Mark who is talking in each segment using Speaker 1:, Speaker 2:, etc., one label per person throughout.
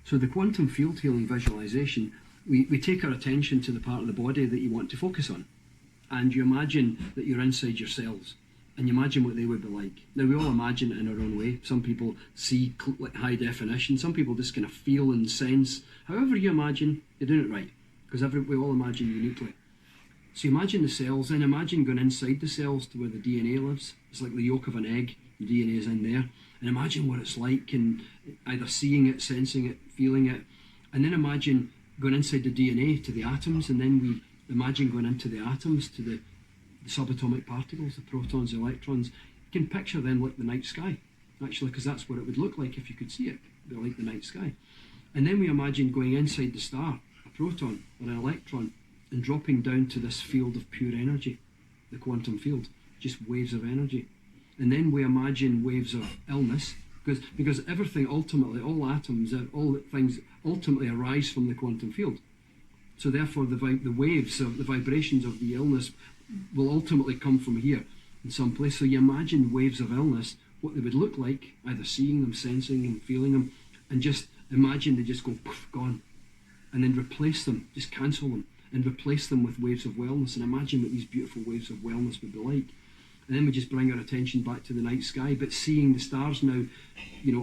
Speaker 1: So the quantum field healing visualization, we take our attention to the part of the body that you want to focus on. And you imagine that you're inside your cells. And you imagine what they would be like. Now, we all imagine it in our own way. Some people see like high definition. Some people just kind of feel and sense. However you imagine, you're doing it right. Because we all imagine uniquely. So you imagine the cells, then imagine going inside the cells to where the DNA lives. It's like the yolk of an egg. The DNA is in there. And imagine what it's like, and either seeing it, sensing it, feeling it. And then imagine going inside the DNA to the atoms, and then we imagine going into the atoms to the subatomic particles, the protons, the electrons. You can picture then like the night sky, actually, because that's what it would look like if you could see it. It would be like the night sky. And then we imagine going inside the star, a proton or an electron, and dropping down to this field of pure energy, the quantum field, just waves of energy. And then we imagine waves of illness, because everything ultimately, all atoms, all things ultimately arise from the quantum field. So therefore the waves of the vibrations of the illness will ultimately come from here in some place. So you imagine waves of illness, what they would look like, either seeing them, sensing them, feeling them, and just imagine they just go poof, gone, and then replace them, just cancel them, and replace them with waves of wellness, and imagine what these beautiful waves of wellness would be like. And then we just bring our attention back to the night sky, but seeing the stars now,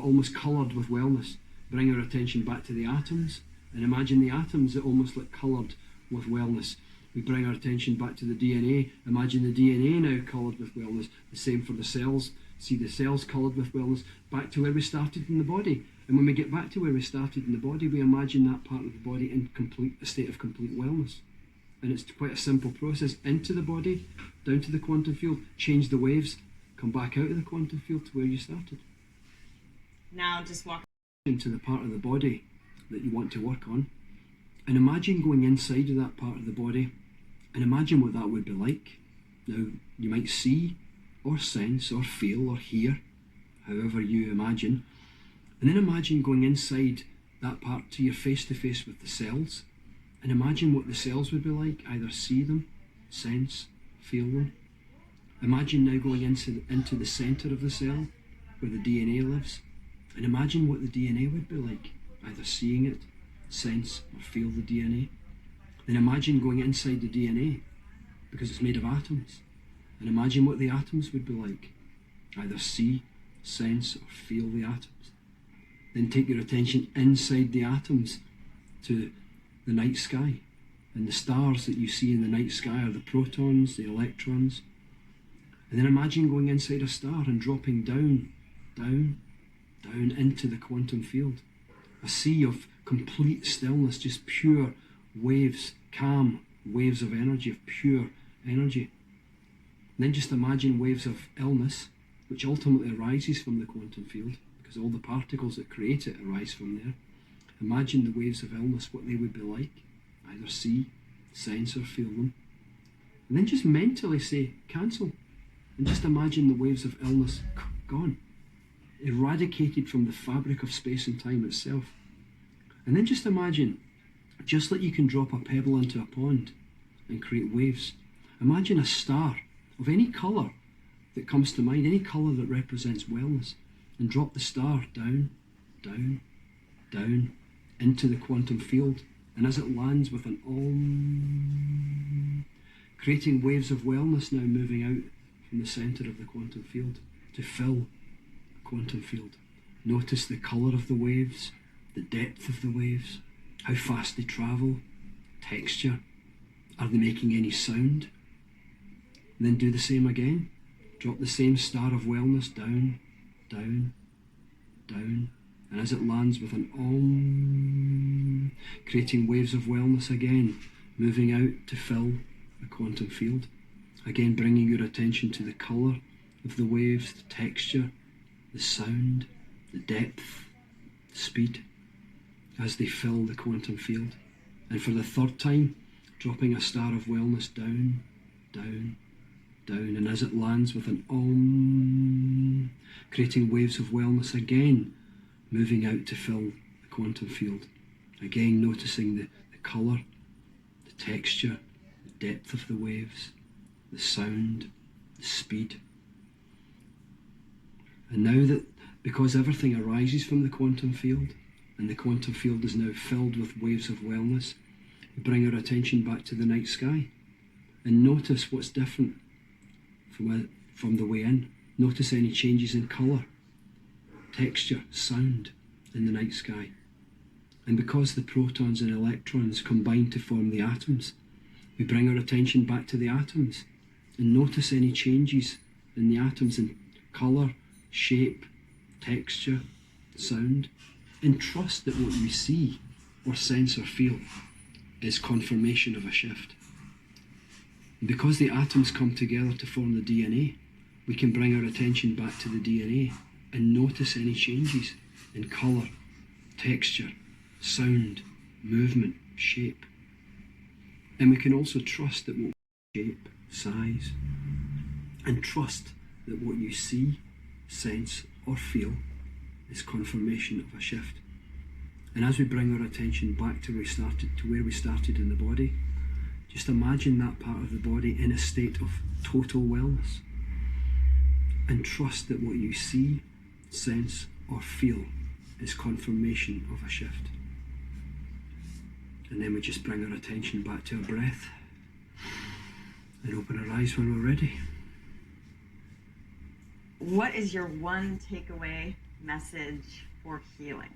Speaker 1: almost coloured with wellness. Bring our attention back to the atoms, and imagine the atoms that almost look coloured with wellness. We bring our attention back to the DNA. Imagine the DNA now coloured with wellness. The same for the cells. See the cells coloured with wellness. Back to where we started in the body. And when we get back to where we started in the body, we imagine that part of the body in a state of complete wellness. And it's quite a simple process. Into the body, down to the quantum field, change the waves, come back out of the quantum field to where you started.
Speaker 2: Now just walk
Speaker 1: into the part of the body that you want to work on, and imagine going inside of that part of the body, and imagine what that would be like. Now, you might see, or sense, or feel, or hear, however you imagine, and then imagine going inside that part to your face-to-face with the cells, and imagine what the cells would be like, either see them, sense, feel them. Imagine now going into the centre of the cell, where the DNA lives, and imagine what the DNA would be like, either seeing it, sense, or feel the DNA. Then imagine going inside the DNA, because it's made of atoms, and imagine what the atoms would be like, either see, sense, or feel the atoms. Then take your attention inside the atoms to the night sky, and the stars that you see in the night sky are the protons, the electrons. And then imagine going inside a star and dropping down, down, down into the quantum field. A sea of complete stillness, just pure waves, calm waves of energy, of pure energy. And then just imagine waves of illness, which ultimately arises from the quantum field, because all the particles that create it arise from there. Imagine the waves of illness, what they would be like, either see, sense, or feel them. And then just mentally say, cancel. And just imagine the waves of illness gone, eradicated from the fabric of space and time itself. And then just imagine, just like you can drop a pebble into a pond and create waves, imagine a star of any colour that comes to mind, any colour that represents wellness, and drop the star down, down, down into the quantum field. And as it lands with an om, creating waves of wellness now moving out from the centre of the quantum field to fill the quantum field. Notice the colour of the waves, the depth of the waves, how fast they travel, texture, are they making any sound? And then do the same again. Drop the same star of wellness down, down, down, and as it lands with an om, creating waves of wellness again, moving out to fill the quantum field. Again, bringing your attention to the colour of the waves, the texture, the sound, the depth, the speed, as they fill the quantum field. And for the third time, dropping a star of wellness down, down, down, and as it lands with an om, creating waves of wellness again, moving out to fill the quantum field. Again, noticing the colour, the texture, the depth of the waves, the sound, the speed. And now that, because everything arises from the quantum field, and the quantum field is now filled with waves of wellness, we bring our attention back to the night sky and notice what's different from the way in. Notice any changes in colour, texture, sound in the night sky. And because the protons and electrons combine to form the atoms, we bring our attention back to the atoms and notice any changes in the atoms in colour, shape, texture, sound, and trust that what you see or sense or feel is confirmation of a shift. And because the atoms come together to form the DNA, we can bring our attention back to the DNA and notice any changes in colour, texture, sound, movement, shape. And we can also trust that what shape, size, and trust that what you see, sense, or feel is confirmation of a shift. And as we bring our attention back to where we started in the body, just imagine that part of the body in a state of total wellness. And trust that what you see, sense, or feel is confirmation of a shift. And then we just bring our attention back to our breath and open our eyes when we're ready.
Speaker 3: What is your one takeaway message for healing?